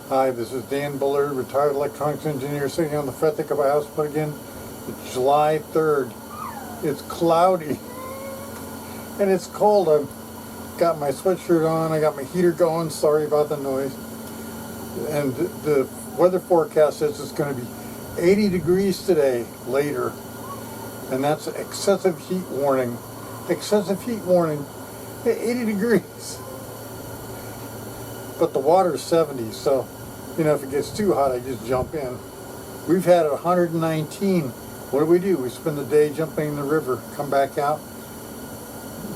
Hi, this is Dan Bullard, retired electronics engineer, sitting on the fret deck of a house. But again, it's July 3rd. It's cloudy and it's cold. I've got my sweatshirt on, I got my heater going, sorry about the noise. And the weather forecast says it's going to be 80 degrees today, later. And that's excessive heat warning. Excessive heat warning, 80 degrees. But the water's 70, so, you know, if it gets too hot, I just jump in. We've had it 119. What do? We spend the day jumping in the river, come back out,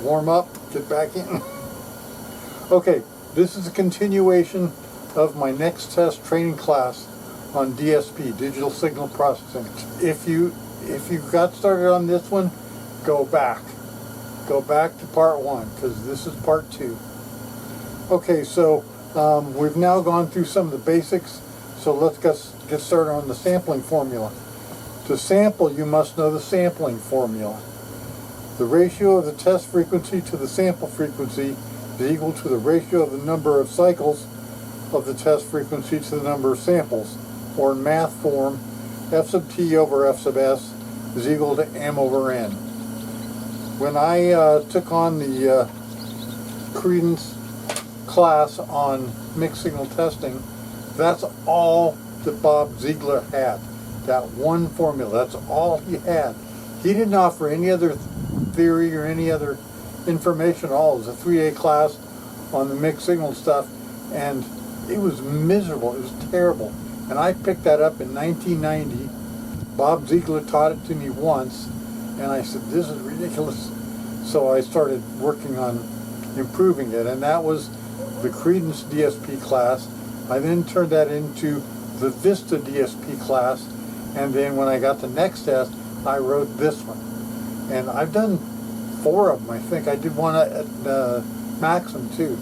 warm up, get back in. Okay, this is a continuation of my Nextest training class on DSP, digital signal processing. If you got started on this one, go back. Go back to part 1, because this is part 2. Okay, so we've now gone through some of the basics, so let's get started on the sampling formula. To sample, you must know the sampling formula. The ratio of the test frequency to the sample frequency is equal to the ratio of the number of cycles of the test frequency to the number of samples, or in math form, F sub t over F sub s is equal to m over n. When I took on the Credence class on mixed signal testing, that's all that Bob Ziegler had. That one formula, that's all he had. He didn't offer any other theory or any other information at all. It was a 3A class on the mixed signal stuff, and it was miserable, it was terrible. And I picked that up in 1990. Bob Ziegler taught it to me once, and I said, this is ridiculous. So I started working on improving it, and that was the Credence DSP class. I then turned that into the Vista DSP class, and then when I got to Nextest, I wrote this one. And I've done 4 of them, I think. I did one at Maxim too,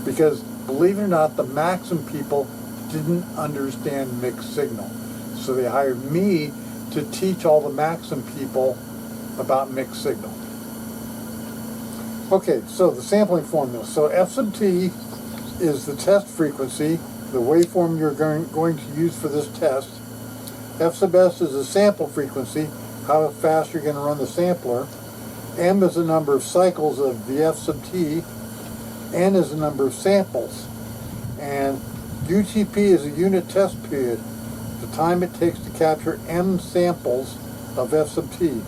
because believe it or not, the Maxim people didn't understand mixed signal. So they hired me to teach all the Maxim people about mixed signal. Okay, so the sampling formula. So F sub t is the test frequency, the waveform you're going to use for this test. F sub s is the sample frequency, how fast you're going to run the sampler. M is the number of cycles of the F sub t. N is the number of samples. And UTP is a unit test period, the time it takes to capture M samples of F sub t.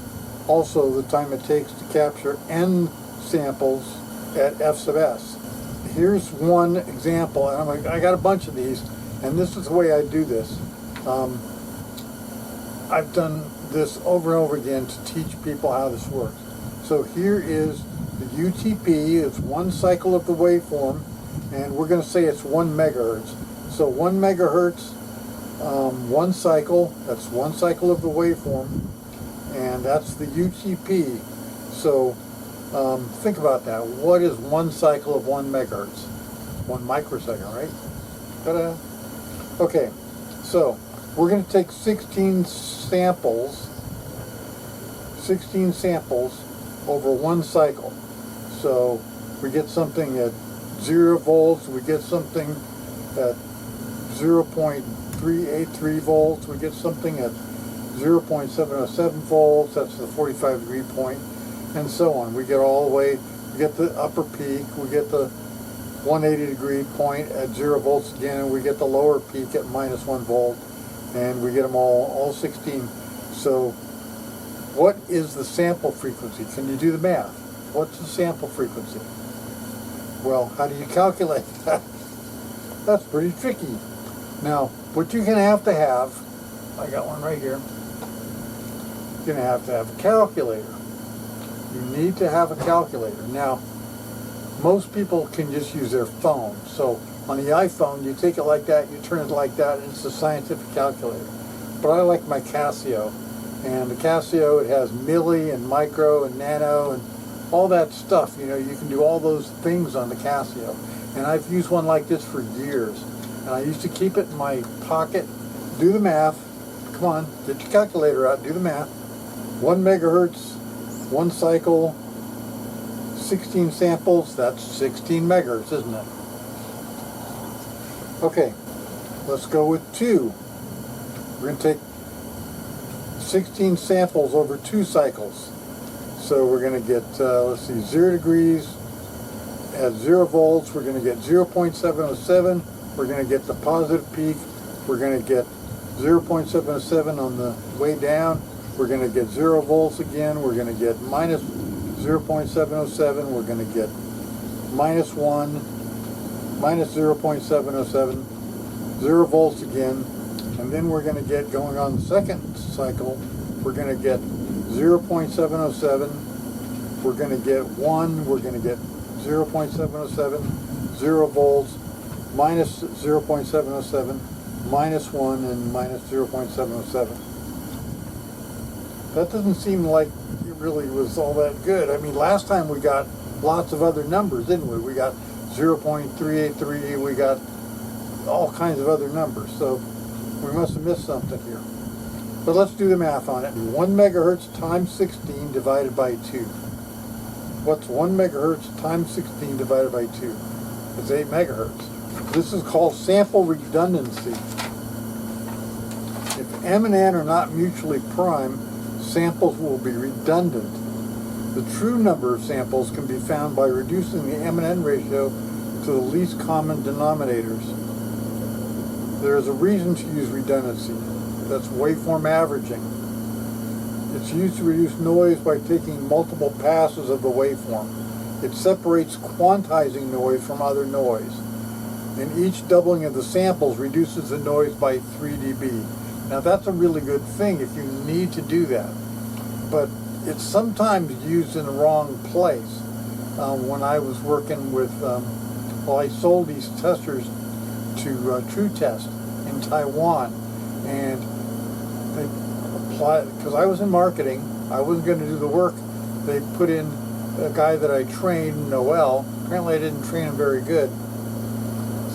Also the time it takes to capture N samples at F sub s. Here's one example, and I got a bunch of these, and this is the way I do this. I've done this over and over again to teach people how this works. So here is the UTP, it's one cycle of the waveform, and we're going to say it's 1 megahertz. So 1 megahertz, one cycle, that's one cycle of the waveform, and that's the UTP. So think about that. What is one cycle of 1 megahertz? 1 microsecond, right? Ta-da! Okay, so we're going to take 16 samples over 1 cycle. So we get something at 0 volts, we get something at 0.383 volts, we get something at 0.707 volts, that's the 45 degree point, and so on. We get all the way, we get the upper peak, we get the 180 degree point at 0 volts again, and we get the lower peak at minus 1 volt, and we get them all 16. So what is the sample frequency? Can you do the math? What's the sample frequency? Well, how do you calculate that? That's pretty tricky. Now, what you're going to have, I got one right here, you're going to have a calculator. You need to have a calculator. Now, most people can just use their phone. So on the iPhone, you take it like that, you turn it like that, and it's a scientific calculator. But I like my Casio. And the Casio, it has milli and micro and nano and all that stuff. You know, you can do all those things on the Casio. And I've used one like this for years. And I used to keep it in my pocket. Do the math. Come on, get your calculator out, do the math. 1 megahertz, 1 cycle, 16 samples, that's 16 megahertz, isn't it? Okay, Let's go with 2. We're going to take 16 samples over 2 cycles. So we're going to get, let's see, 0 degrees at 0 volts. We're going to get 0.707. We're going to get the positive peak. We're going to get 0.707 on the way down. We're going to get 0 volts again. We're going to get minus 0.707. We're going to get minus 1, minus 0.707, 0 volts again. And then we're going to get, going on the second cycle, we're going to get 0.707. We're going to get 1. We're going to get 0.707, 0 volts, minus 0.707, minus 1, and minus 0.707. That doesn't seem like it really was all that good. I mean, last time we got lots of other numbers, didn't we? We got 0.383, we got all kinds of other numbers, so we must have missed something here. But let's do the math on it. 1 megahertz times 16 divided by 2. What's 1 megahertz times 16 divided by 2? It's 8 megahertz. This is called sample redundancy. If M and N are not mutually prime, samples will be redundant. The true number of samples can be found by reducing the M and N ratio to the least common denominators. There is a reason to use redundancy. That's waveform averaging. It's used to reduce noise by taking multiple passes of the waveform. It separates quantizing noise from other noise. And each doubling of the samples reduces the noise by 3 dB. Now that's a really good thing if you need to do that. But it's sometimes used in the wrong place. When I was working with, I sold these testers to True Test in Taiwan, and they applied, because I was in marketing, I wasn't going to do the work. They put in a guy that I trained, Noel. Apparently I didn't train him very good.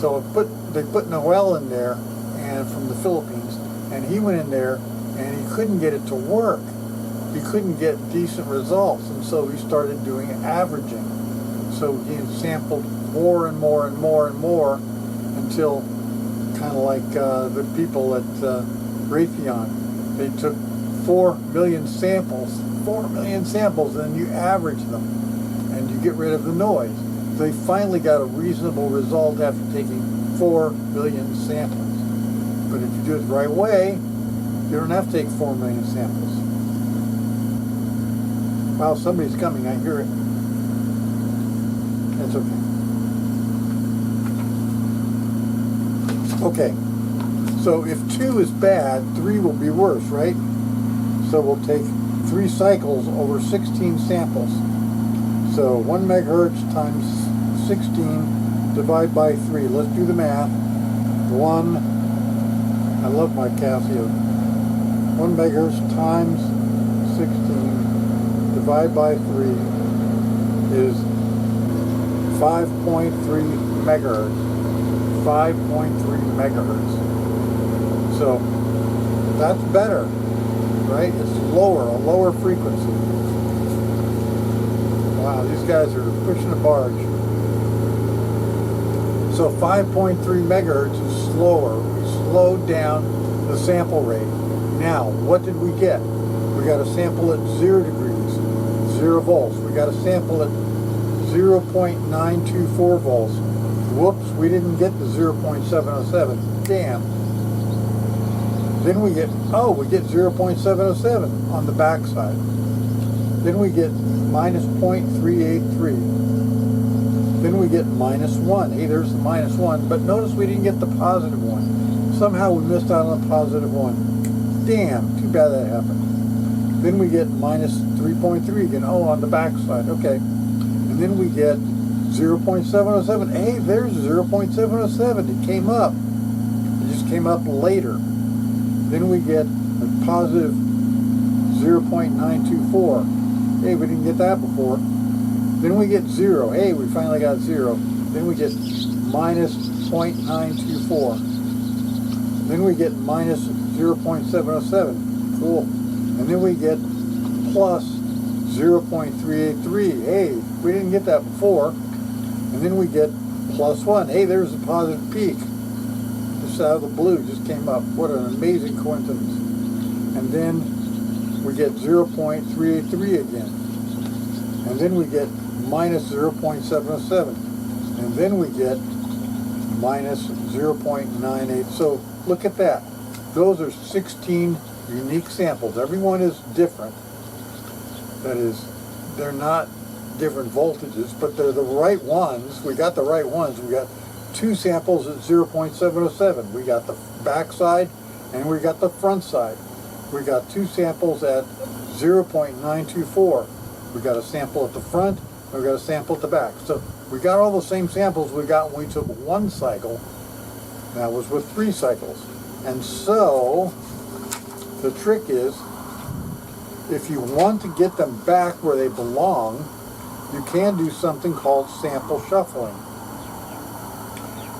So they put Noel in there, and from the Philippines, and he went in there and he couldn't get it to work. He couldn't get decent results, and so he started doing averaging. So he sampled more and more and more and more until, kind of like the people at Raytheon, they took 4 million samples, and then you average them and you get rid of the noise. They finally got a reasonable result after taking 4 million samples. But if you do it the right way, you don't have to take 4 million samples. Wow, somebody's coming, I hear it. That's okay. Okay, so if 2 is bad, 3 will be worse, right? So we'll take 3 cycles over 16 samples. So 1 megahertz times 16 divided by 3. Let's do the math. 1, I love my Casio. 1 megahertz times 16 divided by 3 is 5.3 megahertz. 5.3 megahertz. So that's better, right? It's lower, a lower frequency. Wow, these guys are pushing a barge. So 5.3 megahertz is slower. We slowed down the sample rate. Now, what did we get? We got a sample at 0 degrees, 0 volts. We got a sample at 0.924 volts. Whoops, we didn't get the 0.707. Damn. Then we get 0.707 on the backside. Then we get minus 0.383. Then we get minus 1. Hey, there's the minus 1. But notice we didn't get the positive 1. Somehow we missed out on the positive 1. Damn, too bad that happened. Then we get minus 3.3 again. Oh, on the backside. Okay. And then we get 0.707. Hey, there's 0.707. It came up. It just came up later. Then we get a positive 0.924. Hey, we didn't get that before. Then we get 0. Hey, we finally got 0. Then we get minus 0.924. Then we get minus 0.707. Cool. And then we get plus 0.383. Hey, we didn't get that before. And then we get plus 1. Hey, there's the positive peak. This just out of the blue, just came up. What an amazing coincidence. And then we get 0.383 again. And then we get minus 0.707. And then we get minus 0.98. So look at that. Those are 16 unique samples. Every one is different. That is, they're not different voltages, but they're the right ones. We got the right ones. We got two samples at 0.707. We got the back side and we got the front side. We got two samples at 0.924. We got a sample at the front and we got a sample at the back. So we got all the same samples we got when we took one cycle. That was with 3 cycles. And so the trick is, if you want to get them back where they belong, you can do something called sample shuffling.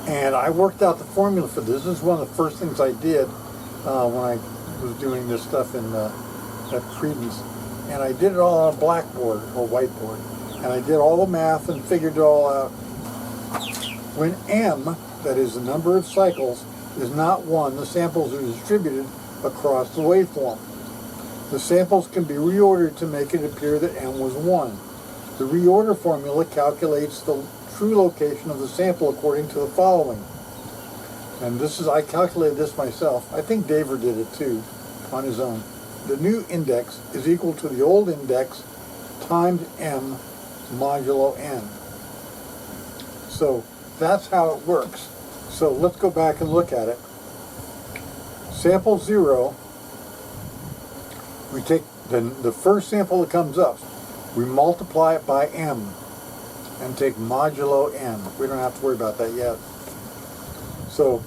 And I worked out the formula for this. This is one of the first things I did when I was doing this stuff at Credence. And I did it all on a blackboard or whiteboard. And I did all the math and figured it all out. When M, that is the number of cycles, is not 1, the samples are distributed across the waveform. The samples can be reordered to make it appear that M was 1. The reorder formula calculates the true location of the sample according to the following. And this is, I calculated this myself. I think Daver did it too on his own. The new index is equal to the old index times M modulo N. So that's how it works. So let's go back and look at it. Sample 0, we take the first sample that comes up, we multiply it by M and take modulo N. We don't have to worry about that yet. So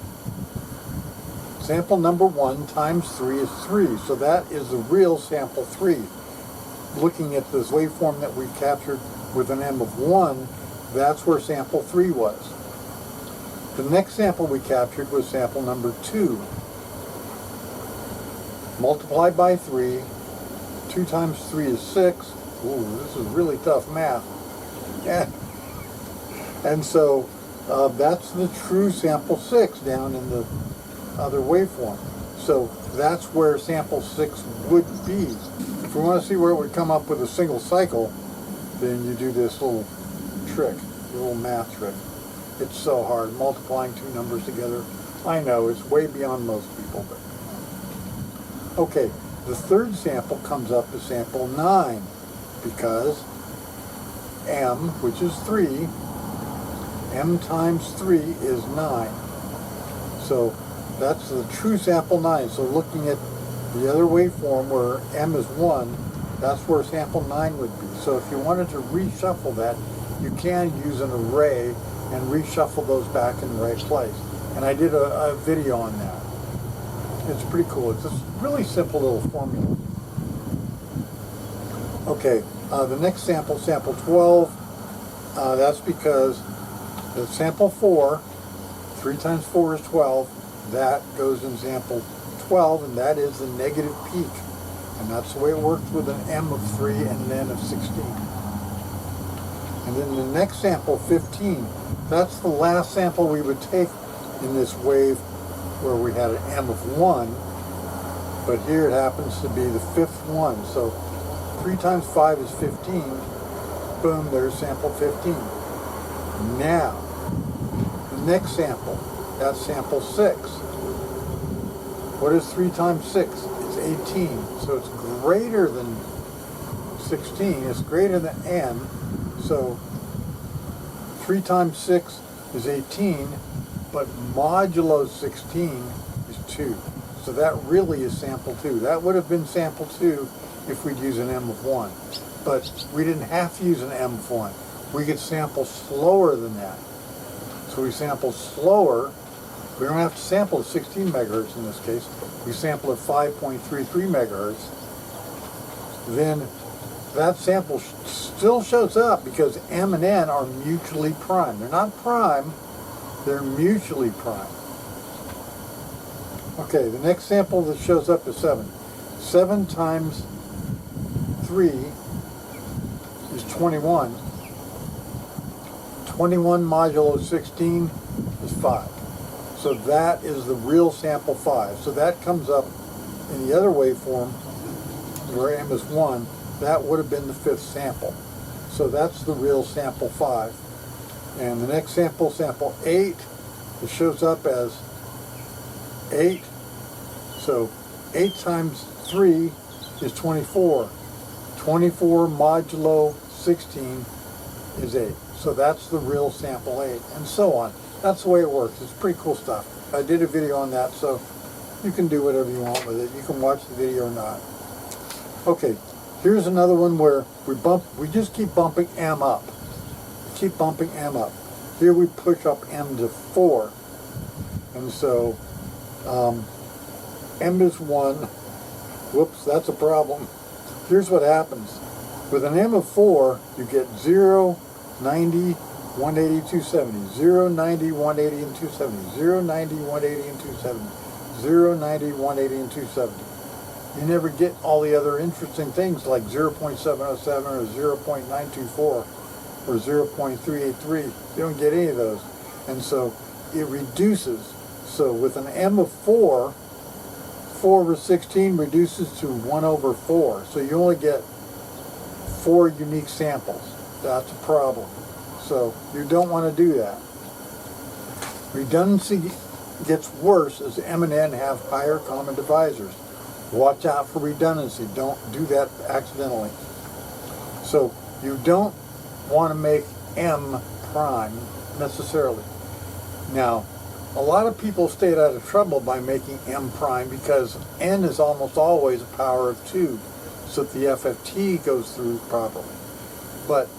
sample number 1 times 3 is 3. So that is the real sample 3. Looking at this waveform that we captured with an M of 1, that's where sample 3 was. The next sample we captured was sample number 2. Multiplied by 3, 2 times 3 is 6. Ooh, this is really tough math. And so that's the true sample 6 down in the other waveform. So that's where sample 6 would be. If we want to see where it would come up with a single cycle, then you do this little trick, a little math trick. It's so hard, multiplying 2 numbers together. I know, it's way beyond most people, but... Okay, the third sample comes up as sample 9, because M, which is 3, M times 3 is 9. So that's the true sample 9. So looking at the other waveform where M is 1, that's where sample 9 would be. So if you wanted to reshuffle that, you can use an array and reshuffle those back in the right place. And I did a video on that. It's pretty cool. It's a really simple little formula. Okay, the next sample, sample 12, that's because the sample 4, 3 times 4 is 12, that goes in sample 12, and that is the negative peak. And that's the way it works with an M of 3 and an N of 16. And then the next sample, 15, that's the last sample we would take in this wave where we had an M of 1, but here it happens to be the 5th one. So 3 times 5 is 15. Boom, there's sample 15. Now, the next sample, that's sample 6. What is 3 times 6? It's 18. So it's greater than 16. It's greater than N. So 3 times 6 is 18, but modulo 16 is 2. So that really is sample 2. That would have been sample 2 if we'd use an M of 1. But we didn't have to use an M of 1. We could sample slower than that. So we sample slower. We don't have to sample at 16 megahertz in this case. We sample at 5.33 megahertz. Then that sample still shows up because M and N are mutually prime. They're not prime, they're mutually prime. Okay, the next sample that shows up is 7. 7 times 3 is 21. 21 modulo 16 is 5. So that is the real sample 5. So that comes up in the other waveform where M is 1. That would have been the 5th sample. So that's the real sample 5. And the next sample, sample 8, it shows up as 8. So 8 times 3 is 24. 24 modulo 16 is 8. So that's the real sample 8, and so on. That's the way it works. It's pretty cool stuff. I did a video on that, so you can do whatever you want with it. You can watch the video or not. Okay, here's another one where we just keep bumping M up. Keep bumping M up. Here we push up M to 4. And so M is 1. Whoops, that's a problem. Here's what happens. With an M of 4, you get 0, 90, 180, 270. 0, 90, 180, and 270. 0, 90, 180, and 270. 0, 90, 180, and 270. You never get all the other interesting things like 0.707 or 0.924 or 0.383. You don't get any of those. And so it reduces. So with an M of 4, 4 over 16 reduces to 1 over 4. So you only get 4 unique samples. That's a problem. So you don't want to do that. Redundancy gets worse as M and N have higher common divisors. Watch out for redundancy. Don't do that accidentally. So you don't want to make M prime necessarily. Now, a lot of people stay out of trouble by making M prime because N is almost always a power of 2, so that the FFT goes through properly. But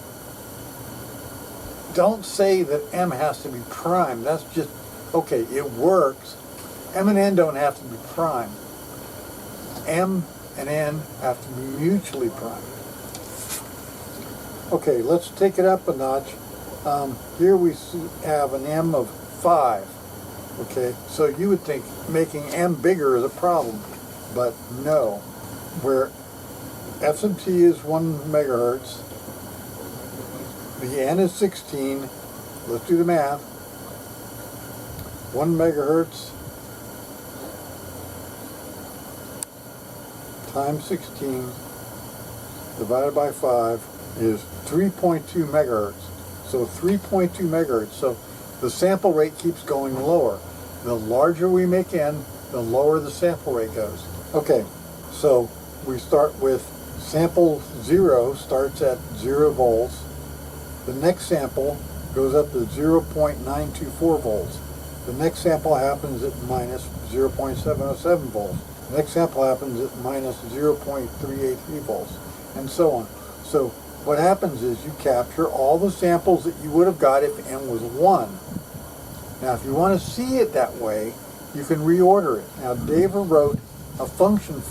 don't say that M has to be prime. That's just, okay, it works. M and N don't have to be prime. M and N have to be mutually prime. Okay, let's take it up a notch. Here we have an M of 5. Okay, so you would think making M bigger is a problem, but no. Where FMT is 1 megahertz, the N is 16, let's do the math. 1 megahertz times 16 divided by 5 is 3.2 megahertz. So 3.2 megahertz. So the sample rate keeps going lower. The larger we make N, the lower the sample rate goes. Okay, so we start with sample 0 starts at 0 volts. The next sample goes up to 0.924 volts. The next sample happens at minus 0.707 volts. The next sample happens at minus 0.383 volts, and so on. So what happens is you capture all the samples that you would have got if N was 1. Now, if you want to see it that way, you can reorder it. Now, David wrote a function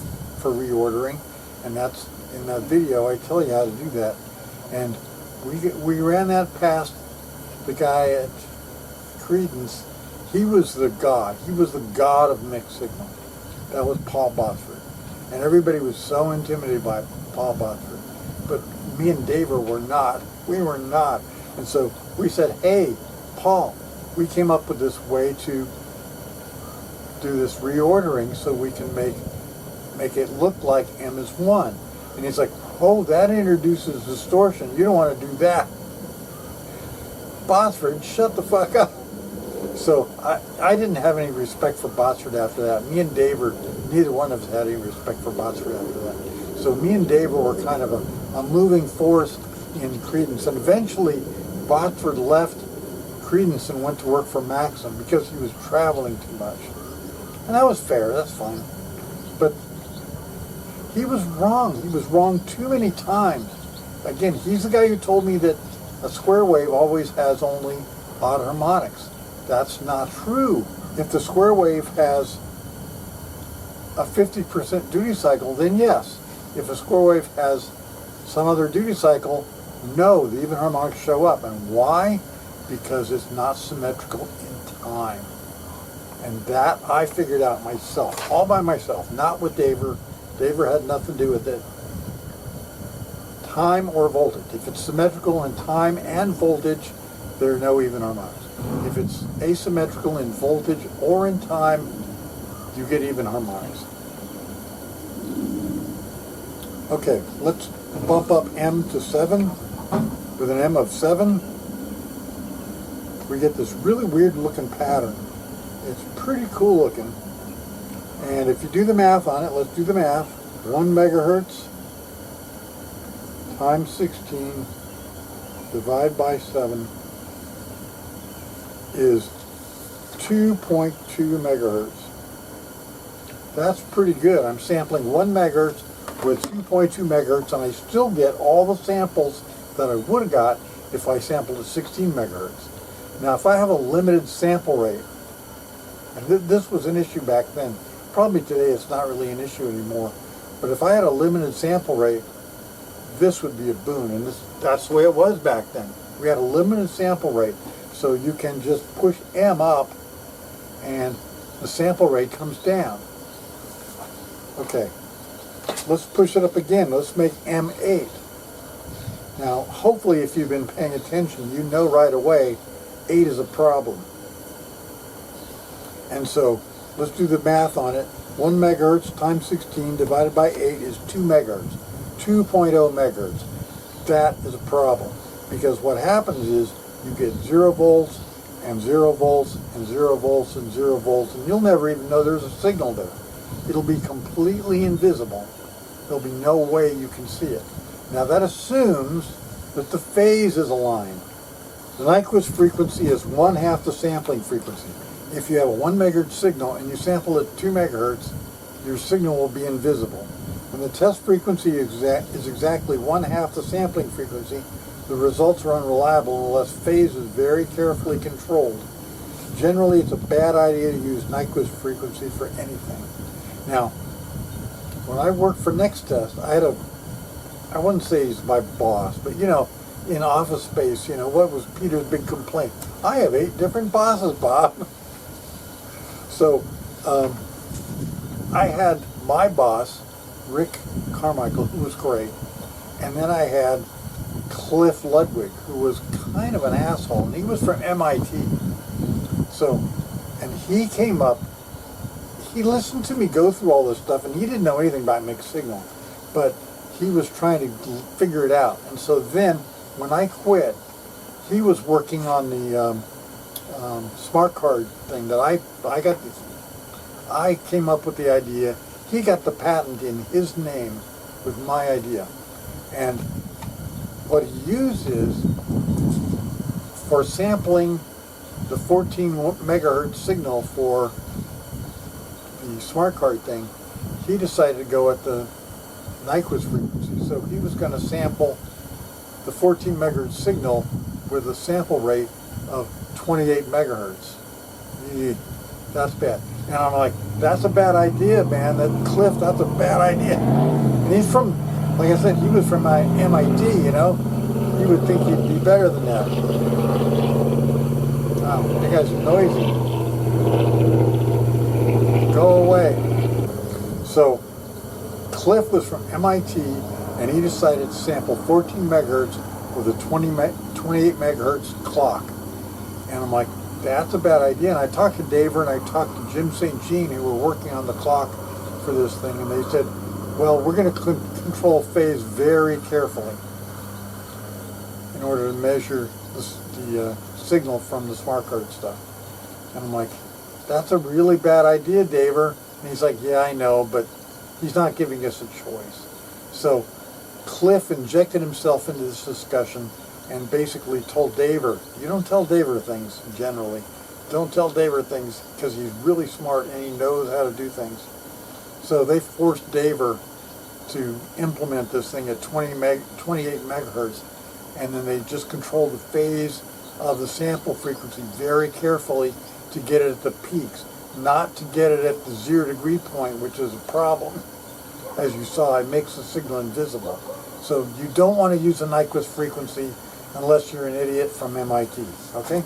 for reordering, and that's in that video. I tell you how to do that. And we ran that past the guy at Credence. He was the god. He was the god of mixed signal. That was Paul Botsford. And everybody was so intimidated by Paul Botsford. But me and David were not. We were not. And so we said, hey, Paul, we came up with this way to do this reordering so we can make it look like M is 1. And he's like, oh, that introduces distortion. You don't want to do that. Botsford, shut the fuck up. So I didn't have any respect for Botsford after that. Me and David, neither one of us had any respect for Botsford after that. So me and David were kind of a moving force in Credence. And eventually Botsford left Credence and went to work for Maxim because he was traveling too much. And that was fair, that's fine. But he was wrong. He was wrong too many times. Again, he's the guy who told me that a square wave always has only odd harmonics. That's not true. If the square wave has a 50% duty cycle, then yes. If a square wave has some other duty cycle, no, the even harmonics show up. And why? Because it's not symmetrical in time. And that I figured out myself, all by myself, not with David. David had nothing to do with it. Time or voltage. If it's symmetrical in time and voltage, there are no even harmonics. If it's asymmetrical in voltage or in time, you get even harmonics. Okay, let's bump up M to 7. With an M of 7, we get this really weird looking pattern. It's pretty cool looking. And if you do the math on it, let's do the math. 1 megahertz times 16 divided by 7 is 2.2 megahertz. That's pretty good. I'm sampling 1 megahertz with 2.2 megahertz, and I still get all the samples that I would have got if I sampled at 16 megahertz. Now, if I have a limited sample rate, and this was an issue back then, probably today it's not really an issue anymore, but if I had a limited sample rate, this would be a boon, and that's the way it was back then. We had a limited sample rate, so you can just push M up, and the sample rate comes down. Okay, let's push it up again. Let's make M 8. Now, hopefully, if you've been paying attention, you know right away 8 is a problem. And so, let's do the math on it. 1 megahertz times 16 divided by 8 is 2 megahertz. 2.0 megahertz. That is a problem. Because what happens is, you get 0 volts, and 0 volts, and 0 volts, and 0 volts, and you'll never even know there's a signal there. It'll be completely invisible. There'll be no way you can see it. Now that assumes that the phase is aligned. The Nyquist frequency is 1/2 the sampling frequency. If you have a 1 megahertz signal and you sample at 2 megahertz, your signal will be invisible. When the test frequency is exactly 1/2 the sampling frequency, the results are unreliable unless phase is very carefully controlled. Generally, it's a bad idea to use Nyquist frequency for anything. Now, when I worked for Nextest, I wouldn't say he's my boss, but in office space, what was Peter's big complaint? I have 8 different bosses, Bob. So, I had my boss, Rick Carmichael, who was great, and then I had Cliff Ludwig, who was kind of an asshole, and he was from MIT. So, and he came up, he listened to me go through all this stuff, and he didn't know anything about mixed signal, but he was trying to figure it out. And so then, when I quit, he was working on the smart card thing that I came up with the idea. He got the patent in his name with my idea. And what he uses for sampling the 14 megahertz signal for the smart card thing, he decided to go at the Nyquist frequency. So he was going to sample the 14 megahertz signal with a sample rate of 28 megahertz. That's bad. And I'm like, that's a bad idea, man. That Cliff, that's a bad idea. And he's from, like I said, he was from MIT, You would think he'd be better than that. Wow, that guy's noisy. Go away. So, Cliff was from MIT, and he decided to sample 14 megahertz with a 28 megahertz clock. And I'm like, that's a bad idea. And I talked to Daver and I talked to Jim St. Jean, who were working on the clock for this thing, and they said, well, we're going to control phase very carefully in order to measure the signal from the smart card stuff. And I'm like, that's a really bad idea, Daver. And he's like, yeah, I know, but he's not giving us a choice. So Cliff injected himself into this discussion and basically told Daver, you don't tell Daver things generally. Don't tell Daver things because he's really smart and he knows how to do things. So they forced Daver to implement this thing at 28 megahertz, and then they just controlled the phase of the sample frequency very carefully to get it at the peaks, not to get it at the 0 degree point, which is a problem. As you saw, it makes the signal invisible. So you don't want to use a Nyquist frequency unless you're an idiot from MIT, okay?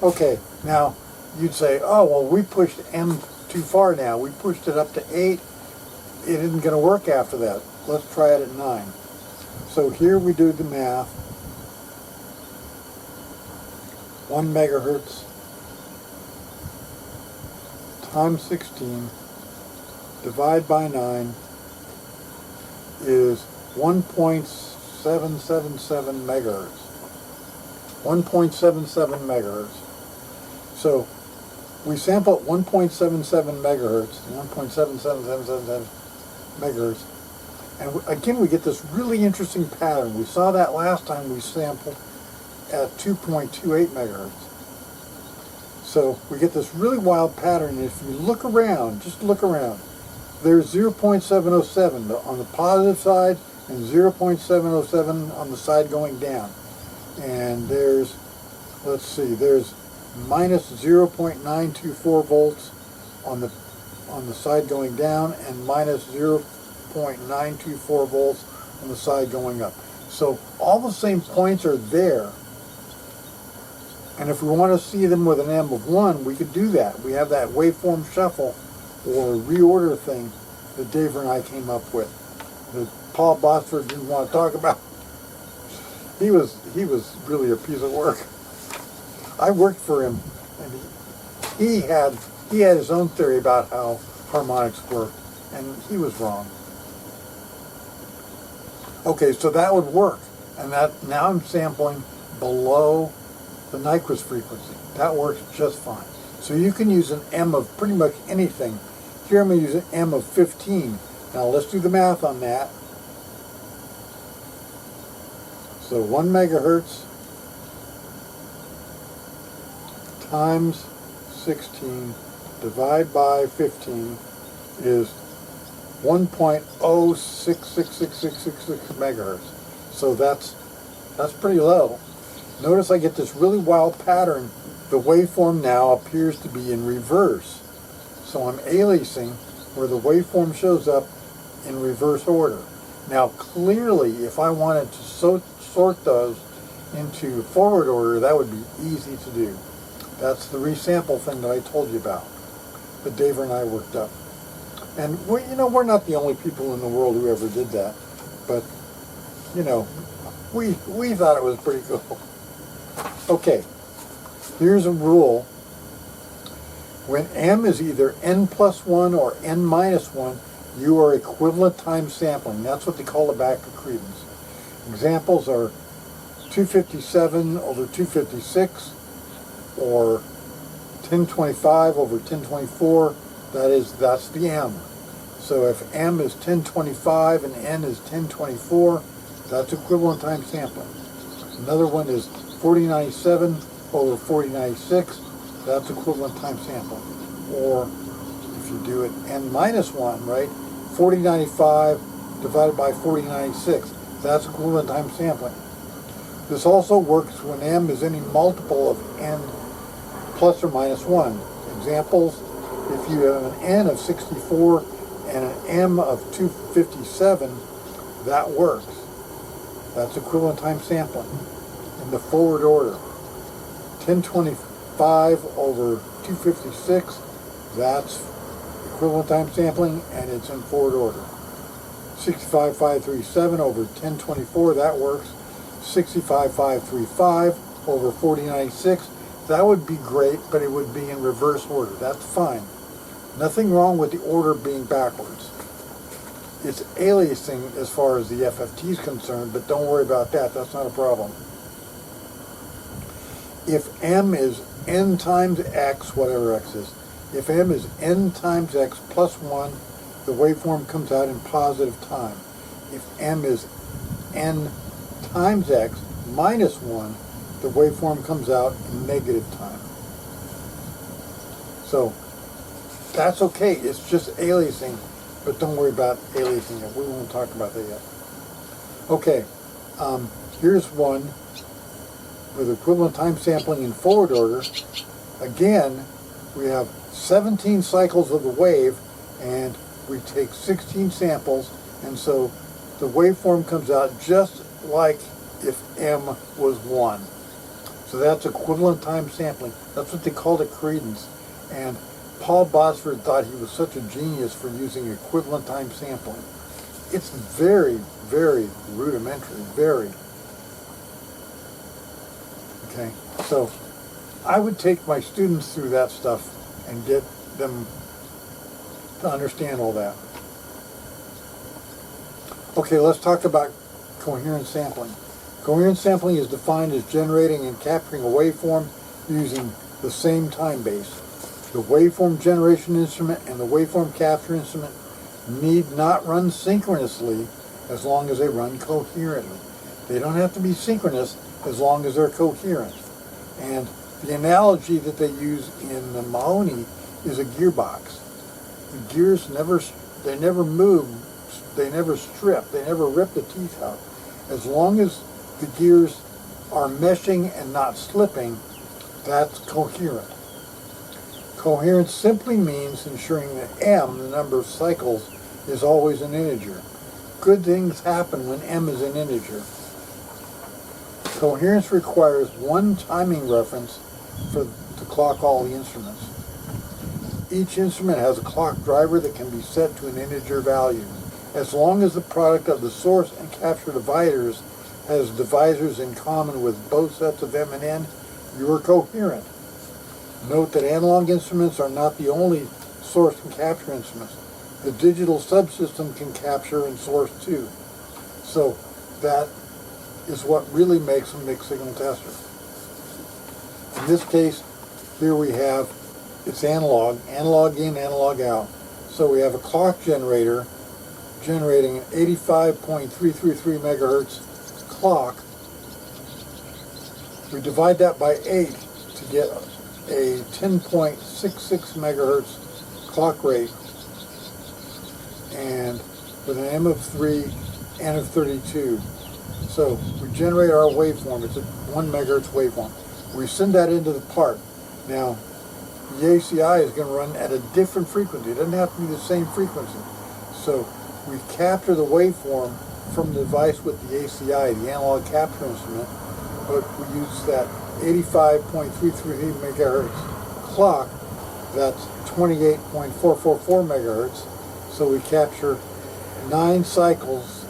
Okay, now you'd say, oh, well, we pushed M too far now. We pushed it up to 8. It isn't going to work after that. Let's try it at 9. So here we do the math. 1 megahertz times 16 divide by 9 is 1.777 megahertz. 1.77 megahertz. So we sample at 1.77 megahertz, 1.77777 megahertz, and again we get this really interesting pattern. We saw that last time we sampled at 2.28 megahertz. So we get this really wild pattern. If you look around, just look around, there's 0.707 on the positive side and 0.707 on the side going down. And there's, let's see, there's minus 0.924 volts on the side going down and minus 0.924 volts on the side going up. So all the same points are there. And if we want to see them with an M of 1, we could do that. We have that waveform shuffle or reorder thing that Dave and I came up with, that Paul Bosford didn't want to talk about. He was really a piece of work. I worked for him, and he had his own theory about how harmonics work, and he was wrong. Okay, so that would work, and that now I'm sampling below the Nyquist frequency. That works just fine. So you can use an M of pretty much anything. Here I'm going to use an M of 15. Now let's do the math on that. So 1 megahertz times 16 divided by 15 is 1.066666 megahertz. So that's pretty low. Notice I get this really wild pattern. The waveform now appears to be in reverse. So I'm aliasing where the waveform shows up in reverse order. Now clearly, if I wanted to sort those into forward order, that would be easy to do. That's the resample thing that I told you about, that Dave and I worked up. And we're not the only people in the world who ever did that, but we thought it was pretty cool. Okay, here's a rule. When M is either N plus 1 or N minus 1, you are equivalent time sampling. That's what they call the back accretance. Examples are 257 over 256, or 1025 over 1024. That's the M. So if M is 1025 and N is 1024, that's equivalent time sampling. Another one is 4097 over 4096, that's equivalent time sampling. Or if you do it N minus 1, right, 4095 divided by 4096, that's equivalent time sampling. This also works when M is any multiple of N plus or minus 1. Examples, if you have an N of 64 and an M of 257, that works. That's equivalent time sampling in the forward order. 1025 over 256, that's equivalent time sampling, and it's in forward order. 65537 over 1024, that works. 65535 over 4096, that would be great, but it would be in reverse order. That's fine. Nothing wrong with the order being backwards. It's aliasing as far as the FFT is concerned, but don't worry about that. That's not a problem. If M is N times X, whatever X is, if M is N times X plus 1, the waveform comes out in positive time. If M is N times X minus 1, the waveform comes out in negative time. So that's okay. It's just aliasing, but don't worry about aliasing it. We won't talk about that yet. Okay, here's one with equivalent time sampling in forward order. Again, we have 17 cycles of the wave, and we take 16 samples, and so the waveform comes out just like if M was 1. So that's equivalent time sampling. That's what they called it, credence. And Paul Bosford thought he was such a genius for using equivalent time sampling. It's very, very rudimentary, very. Okay, so I would take my students through that stuff and get them to understand all that. Okay, let's talk about coherent sampling. Coherent sampling is defined as generating and capturing a waveform using the same time base. The waveform generation instrument and the waveform capture instrument need not run synchronously as long as they run coherently. They don't have to be synchronous as long as they're coherent. And the analogy that they use in the Mahoney is a gearbox. The gears never move, they never strip, they never rip the teeth out. As long as the gears are meshing and not slipping, that's coherent. Coherence simply means ensuring that m, the number of cycles, is always an integer. Good things happen when m is an integer. Coherence requires one timing reference to clock all the instruments. Each instrument has a clock driver that can be set to an integer value. As long as the product of the source and capture dividers has divisors in common with both sets of m and n, you are coherent. Note that analog instruments are not the only source and capture instruments. The digital subsystem can capture and source too. So that is what really makes a mixed signal tester. In this case, here we have, it's analog in, analog out. So we have a clock generator generating an 85.333 megahertz clock. We divide that by 8 to get a 10.66 megahertz clock rate, and with an M of 3, N of 32. So we generate our waveform. It's a 1 megahertz waveform. We send that into the part. Now, the ACI is going to run at a different frequency. It doesn't have to be the same frequency. So we capture the waveform from the device with the ACI, the analog capture instrument, but we use that 85.333 megahertz clock. That's 28.444 megahertz. So we capture 9 cycles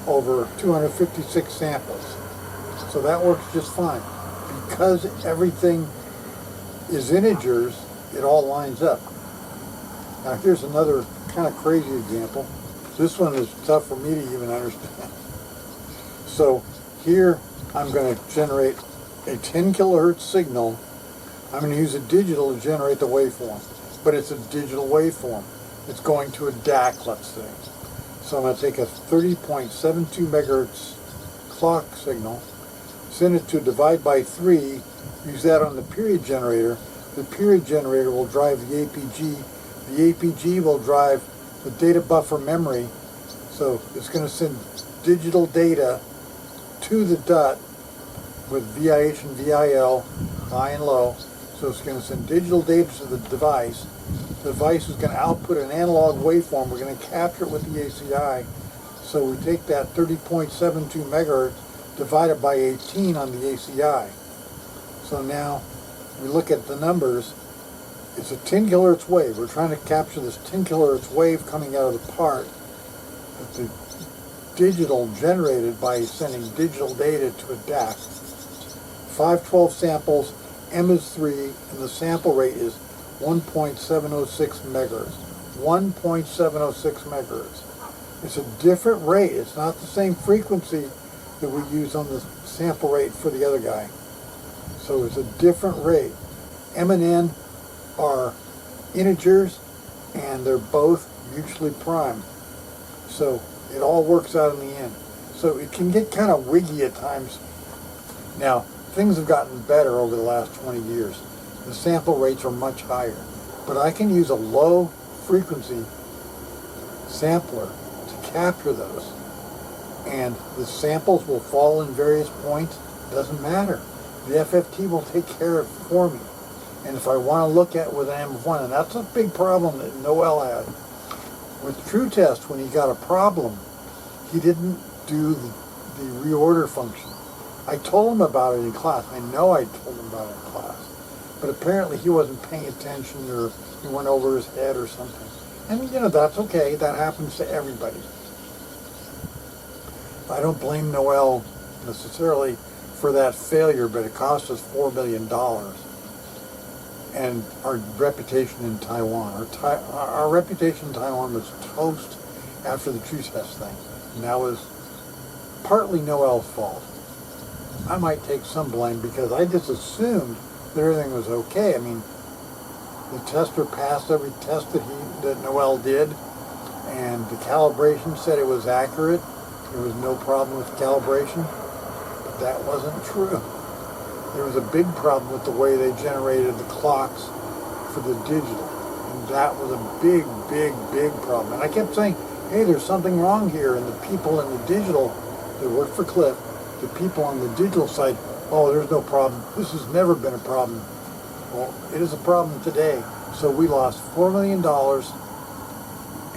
over 256 samples. So that works just fine. Because everything is integers, it all lines up. Now here's another kind of crazy example. This one is tough for me to even understand. So here I'm going to generate a 10 kilohertz signal. I'm going to use a digital to generate the waveform, but it's a digital waveform. It's going to a DAC, let's say. So I'm going to take a 30.72 megahertz clock signal, send it to divide by 3, use that on the period generator. The period generator will drive the APG. The APG will drive the data buffer memory. So it's going to send digital data to the DUT with VIH and VIL, high and low. So it's going to send digital data to the device. The device is going to output an analog waveform. We're going to capture it with the ACI. So we take that 30.72 megahertz, divide it by 18 on the ACI. So now we look at the numbers. It's a 10 kilohertz wave. We're trying to capture this 10 kilohertz wave coming out of the part. But the digital generated by sending digital data to a DAC. 512 samples, M is 3, and the sample rate is 1.706 megahertz. 1.706 megahertz. It's a different rate. It's not the same frequency that we use on the sample rate for the other guy. So it's a different rate. M and N are integers, and they're both mutually prime. So it all works out in the end. So it can get kind of wiggy at times. Now, things have gotten better over the last 20 years. The sample rates are much higher. But I can use a low frequency sampler to capture those. And the samples will fall in various points. Doesn't matter. The FFT will take care of it for me. And if I want to look at it with an M1, and that's a big problem that Noel had. With TrueTest, when he got a problem, he didn't do the reorder function. I told him about it in class. I know I told him about it in class. But apparently he wasn't paying attention, or he went over his head or something. And you know, that's okay. That happens to everybody. I don't blame Noel necessarily for that failure, but it cost us $4 million. And our reputation in Taiwan, our reputation in Taiwan was toast after the true test thing. And that was partly Noel's fault. I might take some blame because I just assumed that everything was okay. I mean, the tester passed every test that Noel did, and the calibration said it was accurate. There was no problem with calibration, but that wasn't true. There was a big problem with the way they generated the clocks for the digital, and that was a big, big, big problem. And I kept saying, hey, there's something wrong here, and the people in the digital that worked for Cliff, the people on the digital side, oh, there's no problem. This has never been a problem. Well, it is a problem today. So we lost $4 million,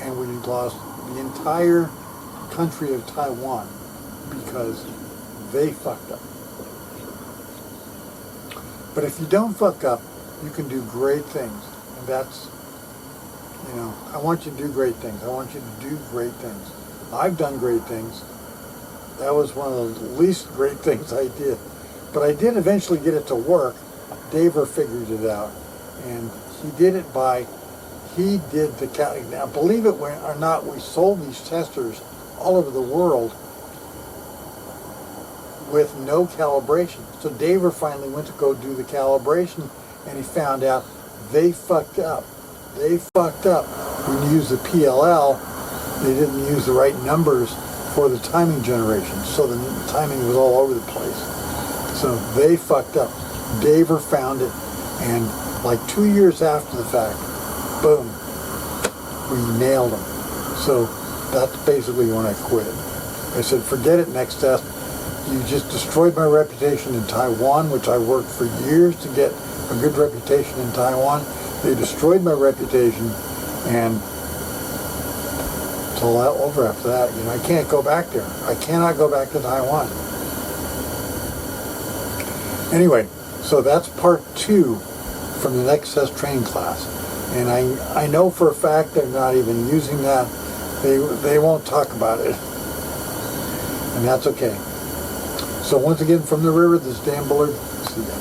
and we lost the entire country of Taiwan because they fucked up. But if you don't fuck up, you can do great things. And that's, I want you to do great things. I want you to do great things. I've done great things. That was one of the least great things I did. But I did eventually get it to work. Daver figured it out. And he did it he did the, now believe it or not, we sold these testers all over the world with no calibration. So Daver finally went to go do the calibration, and he found out they fucked up. They fucked up. When you use the PLL, they didn't use the right numbers for the timing generation, so the timing was all over the place. So they fucked up. Daver found it, and like 2 years after the fact, boom, we nailed them. So that's basically when I quit. I said, forget it, Nextest. You just destroyed my reputation in Taiwan, which I worked for years to get a good reputation in Taiwan. They destroyed my reputation, and it's all over after that. I can't go back there. I cannot go back to Taiwan. Anyway, so that's part 2 from the Nextest training class. And I know for a fact they're not even using that. They won't talk about it. And that's okay. So once again, from the river, this is Dan Bullard. See ya.